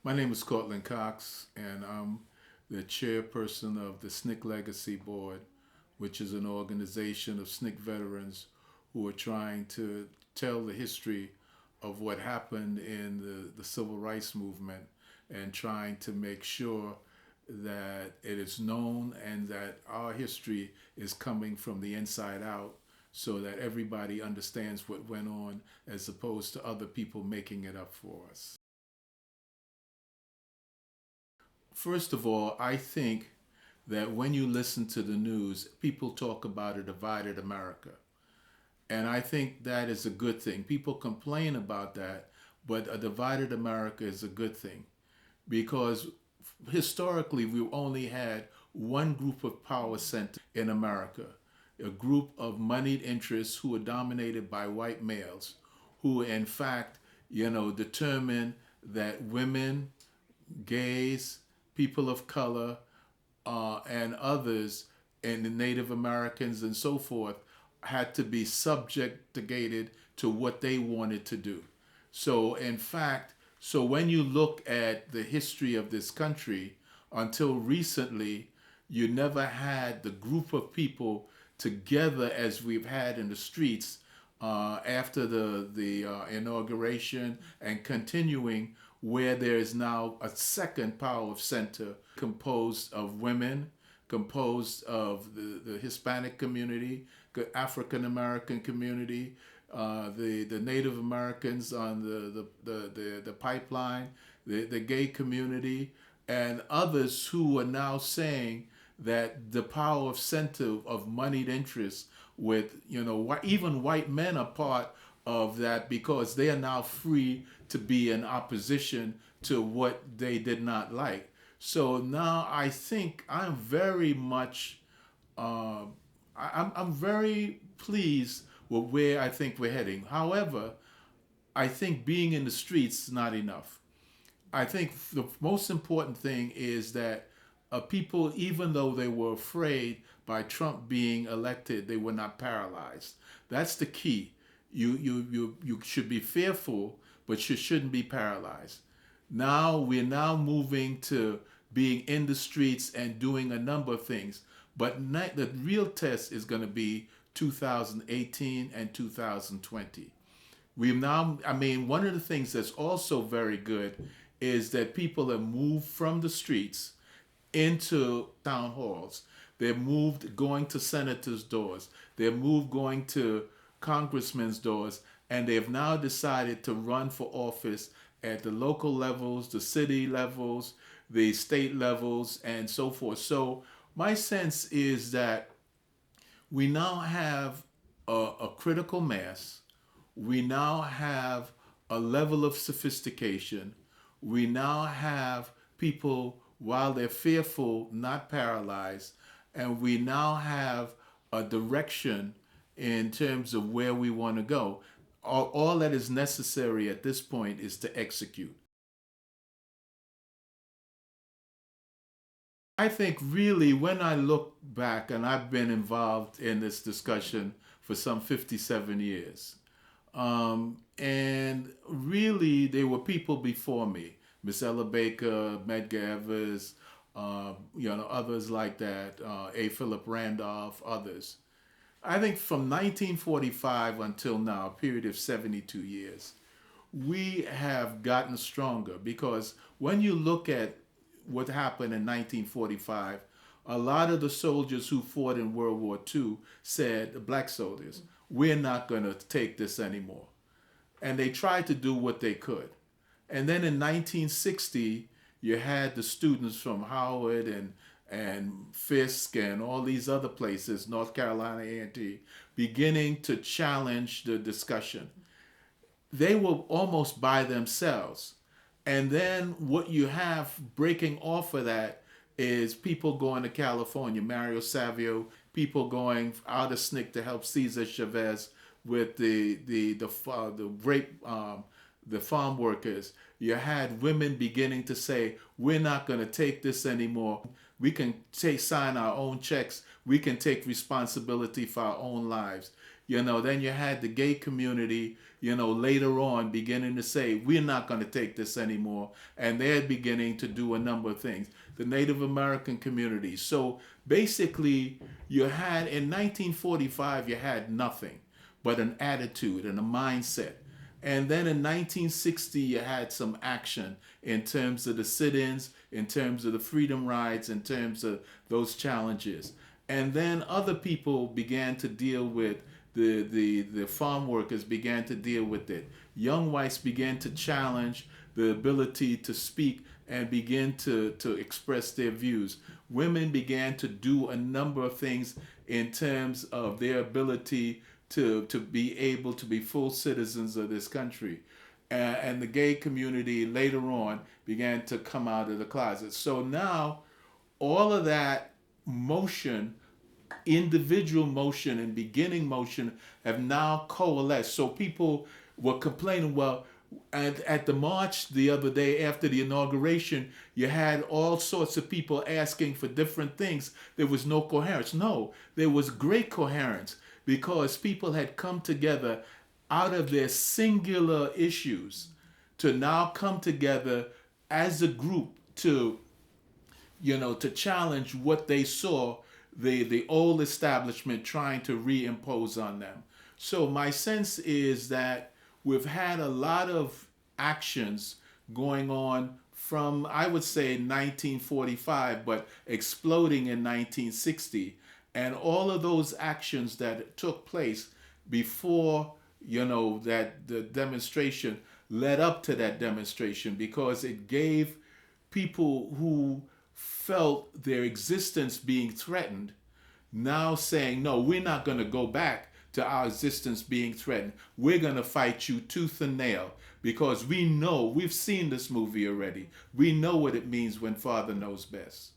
My name is Courtland Cox, and I'm the chairperson of the SNCC Legacy Board, which is an organization of SNCC veterans who are trying to tell the history of what happened in the civil rights movement and trying to make sure that it is known and that our history is coming from the inside out so that everybody understands what went on as opposed to other people making it up for us. First of all, I think that when you listen to the news, people talk about a divided America. And I think that is a good thing. People complain about that, but a divided America is a good thing because historically we've only had one group of power center in America, a group of moneyed interests who are dominated by white males, who in fact, determine that women, gays, people of color, and others, and the Native Americans and so forth, had to be subjugated to what they wanted to do. So, in fact, so when you look at the history of this country, until recently, you never had the group of people together as we've had in the streets after the inauguration and continuing, where there is now a second power center composed of women, composed of the Hispanic community, the African American community, the Native Americans on the pipeline, the gay community, and others who are now saying that the power of center of moneyed interests with, even white men are part of that because they are now free to be in opposition to what they did not like. So now I think I'm very much, I'm very pleased with where I think we're heading. However, I think being in the streets is not enough. I think the most important thing is that people, even though they were afraid by Trump being elected, they were not paralyzed. That's the key. You should be fearful, but you shouldn't be paralyzed. Now we're now moving to being in the streets and doing a number of things. But the real test is going to be 2018 and 2020. We've now, I mean, one of the things that's also very good is that people have moved from the streets into town halls. They've moved going to senators' doors. They've moved going to congressmen's doors. And they've now decided to run for office at the local levels, the city levels, the state levels, and so forth. So my sense is that we now have a critical mass. We now have a level of sophistication. We now have people, while they're fearful, not paralyzed. And we now have a direction in terms of where we want to go. All that is necessary at this point is to execute. I think really when I look back, and I've been involved in this discussion for some 57 years, and really there were people before me, Miss Ella Baker, Medgar Evers, others like that, A. Philip Randolph, others. I think from 1945 until now, a period of 72 years, we have gotten stronger because when you look at what happened in 1945, a lot of the soldiers who fought in World War II said, the black soldiers, we're not going to take this anymore. And they tried to do what they could. And then in 1960, you had the students from Howard and Fisk and all these other places, North Carolina A&T, beginning to challenge the discussion. They were almost by themselves. And then what you have breaking off of that is people going to California, Mario Savio, people going out of SNCC to help Cesar Chavez with the rape, the farm workers. You had women beginning to say, we're not going to take this anymore. We can sign our own checks. We can take responsibility for our own lives. Then you had the gay community later on beginning to say, we're not going to take this anymore. And they're beginning to do a number of things. The Native American community. So basically, you had, in 1945, you had nothing but an attitude and a mindset. And then in 1960, you had some action in terms of the sit-ins, in terms of the freedom rides, in terms of those challenges. And then other people began to deal with the farm workers began to deal with it. Young whites began to challenge the ability to speak and begin to express their views. Women began to do a number of things in terms of their ability to be able to be full citizens of this country. And the gay community later on began to come out of the closet. So now all of that motion, individual motion and beginning motion, have now coalesced. So people were complaining, well, at the march the other day after the inauguration, you had all sorts of people asking for different things. There was no coherence. No, there was great coherence because people had come together out of their singular issues to now come together as a group to challenge what they saw the old establishment trying to reimpose on them. So my sense is that we've had a lot of actions going on from, I would say, 1945, but exploding in 1960. And all of those actions that took place before, that the demonstration led up to that demonstration, because it gave people who felt their existence being threatened now saying, no, we're not going to go back to our existence being threatened. We're going to fight you tooth and nail because we know, we've seen this movie already. We know what it means when Father knows best.